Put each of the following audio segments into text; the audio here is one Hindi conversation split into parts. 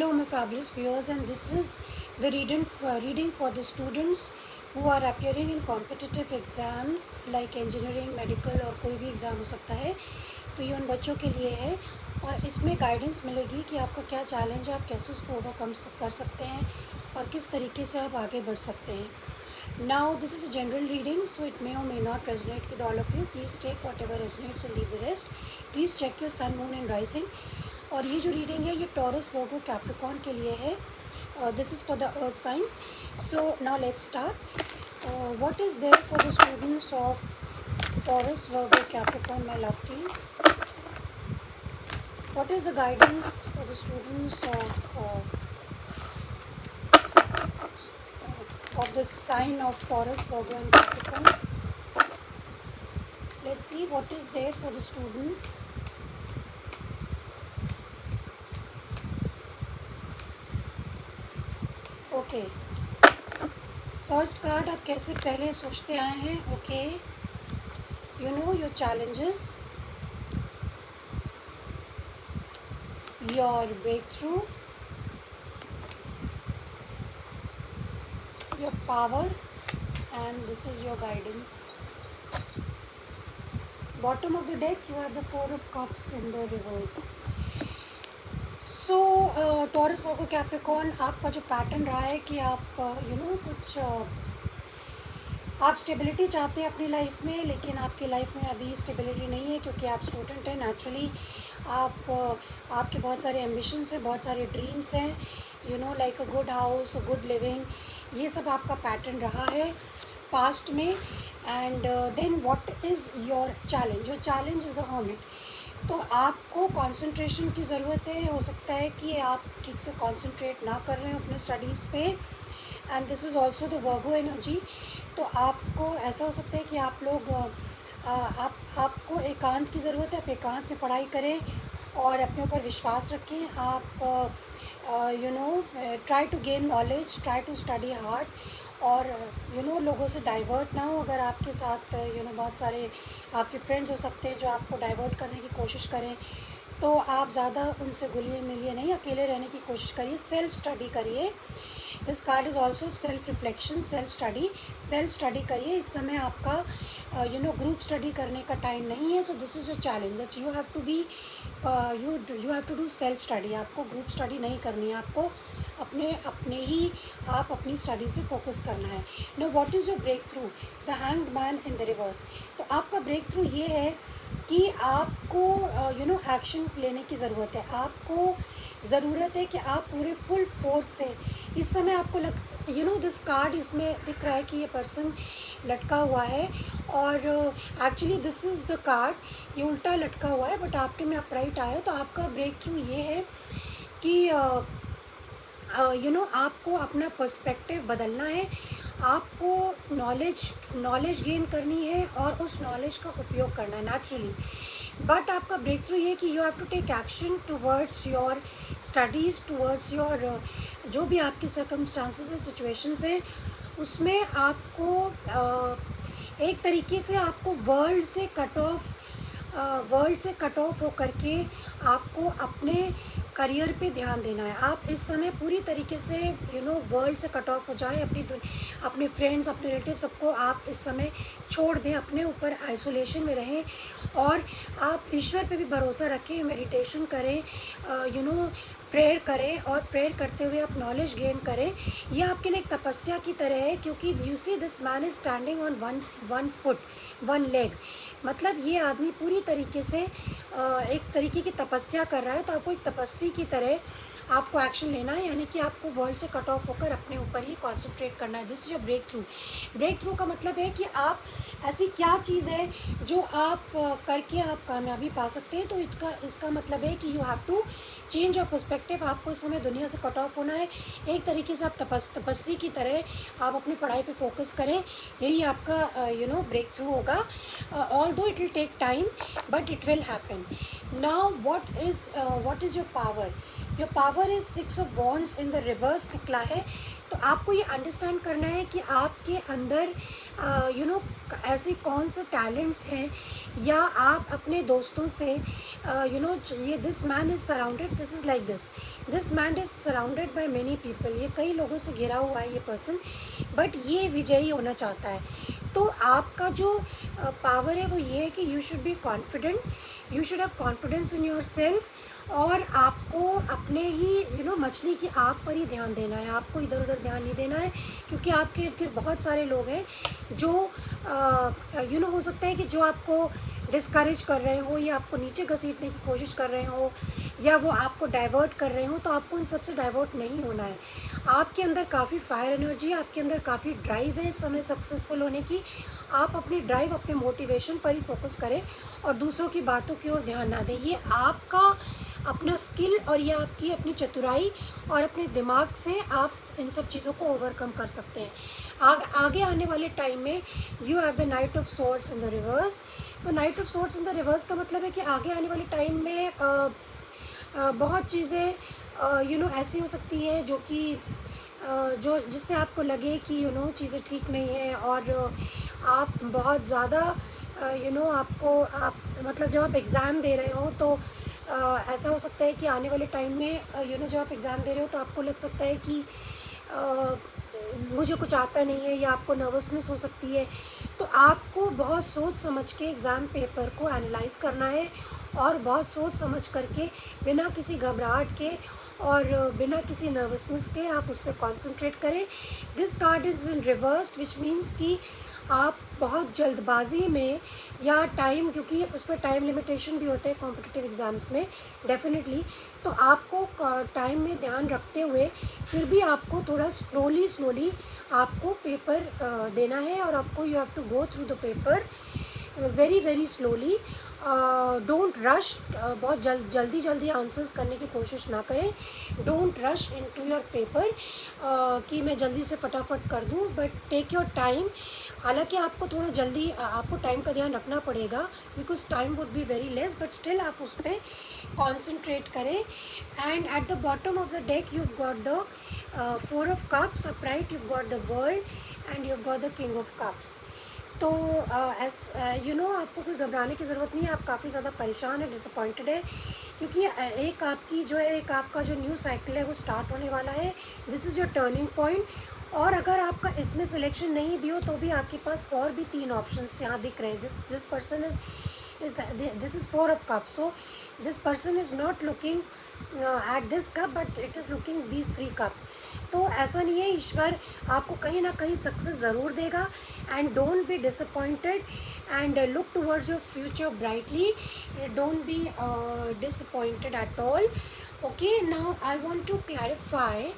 Hello, my fabulous viewers, and this is the reading for the students who are appearing in competitive exams like engineering, medical और कोई भी एग्ज़ाम हो सकता है. तो ये उन बच्चों के लिए है और इसमें गाइडेंस मिलेगी कि आपका क्या चैलेंज है, आप कैसे उसको ओवरकम कर सकते हैं और किस तरीके से आप आगे बढ़ सकते हैं. Now this is a general reading, so it may or may not resonate with all of you. Please take whatever resonates and leave the rest. Please check your sun, moon and rising. और ये जो रीडिंग है ये टॉरस वर्गो कैप्रिकॉर्न के लिए है. This is for the earth science. So now let's start. What is there for the students of Taurus Virgo Capricorn, my love team? What is the guidance for the students of the sign of Taurus, Virgo and Capricorn? Let's see what is there for the students. Okay, first card आप कैसे पहले सोचते आए हैं. Okay, you know your challenges, your breakthrough, your power and this is your guidance. Bottom of the deck you have the Four of Cups in the reverse. So taurus Virgo Capricorn, आपका जो पैटर्न रहा है कि आप कुछ आप स्टेबिलिटी चाहते हैं अपनी लाइफ में, लेकिन आपकी लाइफ में अभी स्टेबिलिटी नहीं है क्योंकि आप स्टूडेंट हैं. नेचुरली आपके बहुत सारे एम्बिशंस हैं, बहुत सारे ड्रीम्स हैं, like a good house, a good living. ये सब आपका पैटर्न रहा है पास्ट में. And then what is your challenge? Your challenge is the hermit. तो आपको कंसंट्रेशन की ज़रूरत है. हो सकता है कि आप ठीक से कंसंट्रेट ना कर रहे हो अपने स्टडीज़ पे. And this is also the Virgo energy. तो आपको ऐसा हो सकता है कि आप लोग आपको एकांत की ज़रूरत है. आप एकांत में पढ़ाई करें और अपने ऊपर विश्वास रखें. आप try to gain knowledge, try to study hard और लोगों से डाइवर्ट ना हो. अगर आपके साथ बहुत सारे आपके फ्रेंड्स हो सकते हैं जो आपको डाइवर्ट करने की कोशिश करें, तो आप ज़्यादा उनसे घुलिए मिलिए नहीं, अकेले रहने की कोशिश करिए, सेल्फ स्टडी करिए. This card is also self reflection, self study करिए. इस समय आपका ग्रुप स्टडी करने का टाइम नहीं है. So this is your challenge that you have to be you have to do self study. आपको ग्रुप स्टडी नहीं करनी है, आपको आप अपनी स्टडीज़ पे फोकस करना है. No, what is your breakthrough? The hanged man in the reverse. तो आपका ब्रेक थ्रू ये है कि आपको एक्शन लेने की ज़रूरत है. आपको ज़रूरत है कि आप पूरे फुल फोर्स से इस समय आपको दिस कार्ड इसमें दिख रहा है कि ये पर्सन लटका हुआ है और actually this is the card, ये उल्टा लटका हुआ है बट आपके में अपराइट आया. तो आपका ब्रेक थ्रू ये है कि आपको अपना पर्सपेक्टिव बदलना है. आपको नॉलेज गेन करनी है और उस नॉलेज का उपयोग करना है नेचुरली. बट आपका ब्रेक थ्रू ये कि you have to take action towards your studies, towards your जो भी आपकी सर्कमस्टांसेस है, सिचुएशंस हैं, उसमें आपको एक तरीके से आपको वर्ल्ड से कट ऑफ होकर के आपको अपने करियर पे ध्यान देना है. आप इस समय पूरी तरीके से वर्ल्ड से कट ऑफ हो जाए. अपने फ्रेंड्स, अपने रिलेटिव सबको आप इस समय छोड़ दें, अपने ऊपर आइसोलेशन में रहें और आप ईश्वर पे भी भरोसा रखें, मेडिटेशन करें, प्रेयर करें और प्रेयर करते हुए आप नॉलेज गेन करें. यह आपके लिए एक तपस्या की तरह है क्योंकि you see this man is standing on one foot, one leg. मतलब ये आदमी पूरी तरीके से एक तरीके की तपस्या कर रहा है. तो आपको एक तपस्वी की तरह आपको एक्शन लेना है, यानी कि आपको वर्ल्ड से कट ऑफ होकर अपने ऊपर ही कॉन्सेंट्रेट करना है. This is your breakthrough. Breakthrough का मतलब है कि आप ऐसी क्या चीज़ है जो आप करके आप कामयाबी पा सकते हैं. तो इसका मतलब है कि you have to change your perspective. आपको इस समय दुनिया से कट ऑफ होना है. एक तरीके से आप तपस्वी की तरह आप अपनी पढ़ाई पे फोकस करें. यही आपका ब्रेक थ्रू होगा. Although it will take time but it will happen. Now what is your power? Your power is 6 of wands in the reverse निकला है। तो आपको ये अंडरस्टैंड करना है कि आपके अंदर ऐसे कौन से टैलेंट्स हैं, या आप अपने दोस्तों से ये this man is surrounded, this is like this man is surrounded by many people, ये कई लोगों से घिरा हुआ है ये पर्सन, बट ये विजयी होना चाहता है। तो आपका जो पावर है वो ये है कि you should be confident, you should have confidence in your self, और आपको अपने ही मछली की आग पर ही ध्यान देना है, आपको इधर उधर ध्यान नहीं देना है, क्योंकि आपके इर्द गिर्द बहुत सारे लोग हैं जो हो सकता है कि जो आपको डिस्करेज कर रहे हो, या आपको नीचे घसीटने की कोशिश कर रहे हो, या वो आपको डाइवर्ट कर रहे हो। तो आपको उन सबसे डाइवर्ट नहीं होना है। आपके अंदर काफ़ी फायर एनर्जी, आपके अंदर काफ़ी ड्राइव है इस समय सक्सेसफुल होने की। आप अपनी ड्राइव, अपने मोटिवेशन पर ही फोकस करें और दूसरों की बातों की ओर ध्यान ना दें। ये आपका अपना स्किल और ये आपकी अपनी चतुराई और अपने दिमाग से आप इन सब चीज़ों को ओवरकम कर सकते हैं। आगे आने वाले टाइम में you have the knight of swords in the reverse. तो knight of swords in the reverse का मतलब है कि आगे आने वाले टाइम में बहुत चीज़ें ऐसी हो सकती हैं जो कि जो जिससे आपको लगे कि चीज़ें ठीक नहीं है, और आप बहुत ज़्यादा आपको आप मतलब जब आप एग्ज़ाम दे रहे हो तो ऐसा हो सकता है कि आने वाले टाइम में जब आप एग्ज़ाम दे रहे हो तो आपको लग सकता है कि मुझे कुछ आता नहीं है, या आपको नर्वसनेस हो सकती है। तो आपको बहुत सोच समझ के एग्ज़ाम पेपर को एनालाइज करना है, और बहुत सोच समझ करके बिना किसी घबराहट के और बिना किसी नर्वसनेस के आप उस पर कॉन्सेंट्रेट करें। This card is in reversed, which means कि आप बहुत जल्दबाजी में या टाइम, क्योंकि उस पर टाइम लिमिटेशन भी होते हैं कॉम्पिटिटिव एग्ज़ाम्स में डेफिनेटली, तो आपको टाइम में ध्यान रखते हुए फिर भी आपको थोड़ा स्लोली आपको पेपर देना है, और आपको you have to go through the paper very slowly. Don't rush, बहुत जल्दी आंसर्स करने की कोशिश ना करें। Don't rush into your paper कि मैं जल्दी से फटाफट कर दूं, बट टेक योर टाइम। हालांकि आपको थोड़ा जल्दी आपको टाइम का ध्यान रखना पड़ेगा, because time would be very less, but still आप उस पर कॉन्सेंट्रेट करें। And at the bottom of the deck you have got the 4 of cups upright, you have got the world and you have got the king of cups. तो आपको कोई घबराने की ज़रूरत नहीं है। आप काफ़ी ज़्यादा परेशान है, डिसअपॉइंटेड है, क्योंकि एक आपकी जो है एक आपका जो न्यू साइकिल है वो स्टार्ट होने वाला है। This is your turning point. और अगर आपका इसमें सिलेक्शन नहीं भी हो तो भी आपके पास और भी 3 ऑप्शंस यहाँ दिख रहे हैं। This person this is 4 of cups, so this person is not looking at this cup, but it is looking these 3 cups. तो ऐसा नहीं है, ईश्वर आपको कहीं ना कहीं सक्सेस ज़रूर देगा। And don't be disappointed and look towards your future brightly, don't be disappointed at all. Okay, now I want to clarify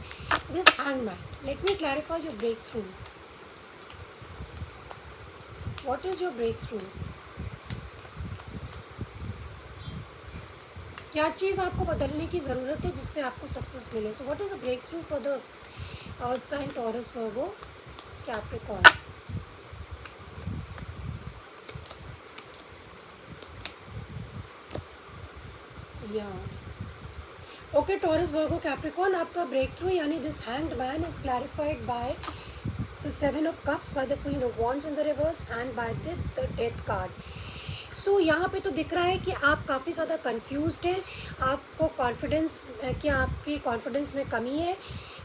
this hangman. Let me clarify your breakthrough. What is your breakthrough? क्या चीज़ आपको बदलने की ज़रूरत है जिससे आपको सक्सेस मिले? So what is a breakthrough for the earth sign, Taurus, Virgo, Capricorn? या ओके, टॉरस, वर्गो, कैप्रिकॉर्न, आपका ब्रेक थ्रू यानी this hanged man is clarified by the 7 of cups, by the queen of wands in the reverse and by the death card. So यहाँ पे तो दिख रहा है कि आप काफ़ी ज़्यादा कंफ्यूज्ड हैं, आपको कॉन्फिडेंस कि आपकी कॉन्फिडेंस में कमी है।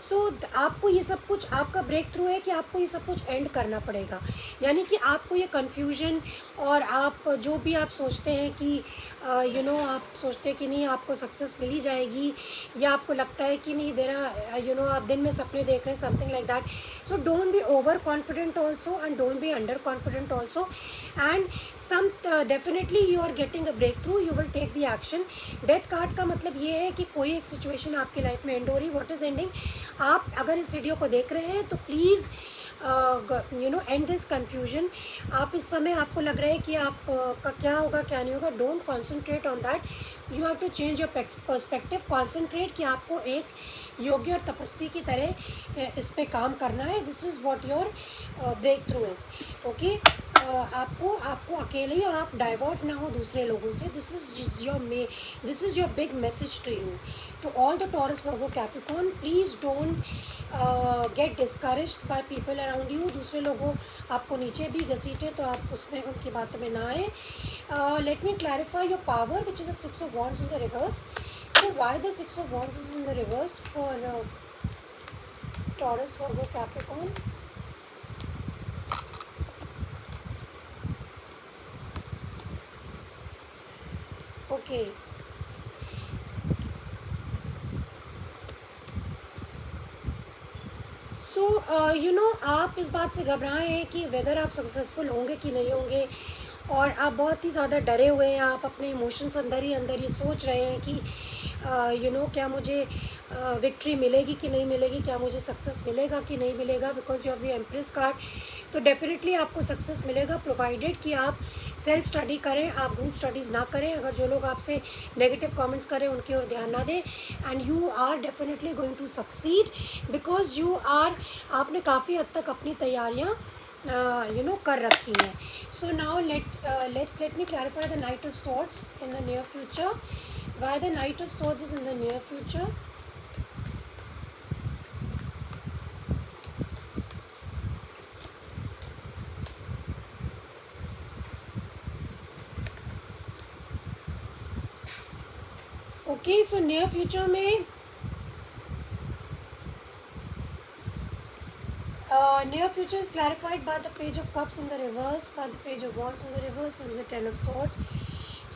सो आपको ये सब कुछ, आपका ब्रेक थ्रू है कि आपको ये सब कुछ एंड करना पड़ेगा। यानी कि आपको ये कन्फ्यूजन और आप जो भी आप सोचते हैं कि आप सोचते हैं कि नहीं आपको सक्सेस मिल ही जाएगी, या आपको लगता है कि नहीं देना आप दिन में सपने देख रहे हैं, something like that. So don't be over confident also and don't be under confident also, and some definitely you are getting a breakthrough, you will take the action. Death card का मतलब ये है कि कोई एक सिचुएशन आपकी लाइफ में एंड हो रही। What is ending? आप अगर इस वीडियो को देख रहे हैं तो प्लीज़ एंड दिस कन्फ्यूजन। आप इस समय आपको लग रहा है कि आप का क्या होगा क्या नहीं होगा, don't concentrate on that, you have to change your perspective. Concentrate कि आपको एक योग्य और तपस्वी की तरह इस पे काम करना है। This is what your breakthrough is. Okay, आपको आपको अकेले ही और आप डाइवर्ट ना हो दूसरे लोगों से. This is your big message to you, to all the Taurus Virgo Capricorn. Please don't get discouraged by people around you. दूसरे लोगों आपको नीचे भी घसीटे तो आप उसमें उनकी बातों में ना आए. Late me clarify your power which is the 6 of Wands in the reverse. So why the 6 of Wands is in the reverse for Taurus, Virgo, Capricorn? Okay. सो आप इस बात से घबराए हैं कि वेदर आप सक्सेसफुल होंगे कि नहीं होंगे, और आप बहुत ही ज़्यादा डरे हुए हैं. आप अपने इमोशंस अंदर ही अंदर ये सोच रहे हैं कि क्या मुझे विक्ट्री मिलेगी कि नहीं मिलेगी, क्या मुझे सक्सेस मिलेगा कि नहीं मिलेगा. Because you have the empress card, तो डेफिनेटली आपको सक्सेस मिलेगा प्रोवाइडेड कि आप सेल्फ स्टडी करें, आप ग्रुप स्टडीज़ ना करें. अगर जो लोग आपसे नेगेटिव कमेंट्स करें उनकी ओर ध्यान ना दें. And you are definitely going to succeed because आपने काफ़ी हद तक अपनी तैयारियाँ कर रखी हैं. So now let me clarify the knight of swords in the near future. Why the knight of swords is in the near future? Okay, so near future में near future is clarified by the page of cups in the reverse, by the page of wands in the reverse and the 10 of swords.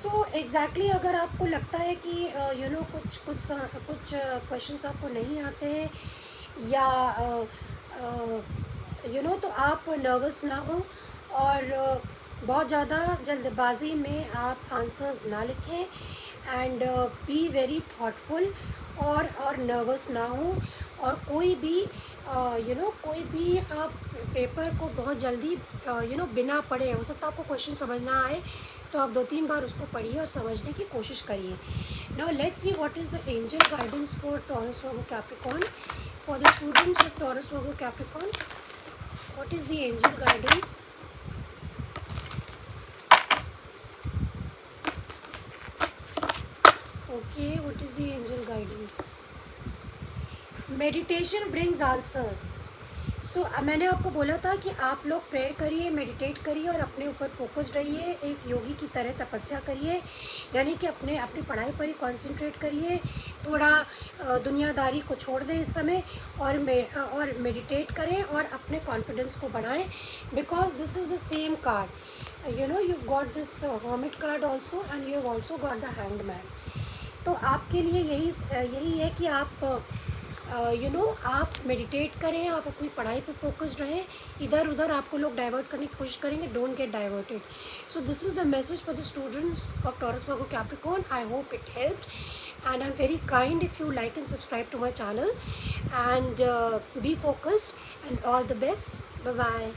So exactly अगर आपको लगता है कि कुछ क्वेश्चंस आपको नहीं आते हैं या तो आप नर्वस ना हो और बहुत ज़्यादा जल्दबाजी में आप आंसर्स ना लिखें. एंड बी वेरी थॉटफुल और नर्वस ना हो. और कोई भी आप पेपर को बहुत जल्दी बिना पढ़े, हो सकता है आपको क्वेश्चन समझ ना आए तो आप 2-3 बार उसको पढ़िए और समझने की कोशिश करिए. Now let's see what is the angel guidance for taurus Virgo Capricorn, for the students of Taurus Virgo Capricorn. What is the angel guidance? Okay, what is the angel guidance? Meditation brings answers. So मैंने आपको बोला था कि आप लोग प्रेयर करिए, मेडिटेट करिए और अपने ऊपर फोकस रहिए, एक योगी की तरह तपस्या करिए. यानी कि अपनी पढ़ाई पर ही कॉन्सेंट्रेट करिए. थोड़ा दुनियादारी को छोड़ दें इस समय और मेडिटेट करें और अपने कॉन्फिडेंस को बढ़ाएं. Because this is the same card, you've got this hermit card also and you have also got the hanged man. तो आपके लिए यही है कि आप आप मेडिटेट करें, आप अपनी पढ़ाई पे फोकस्ड रहें. इधर उधर आपको लोग डाइवर्ट करने की कोशिश करेंगे. Don't get diverted. So this is the message for the students of Taurus Virgo Capricorn. I hope it helped and I'm very kind if you like and subscribe to my channel and be focused and all the best. Bye bye.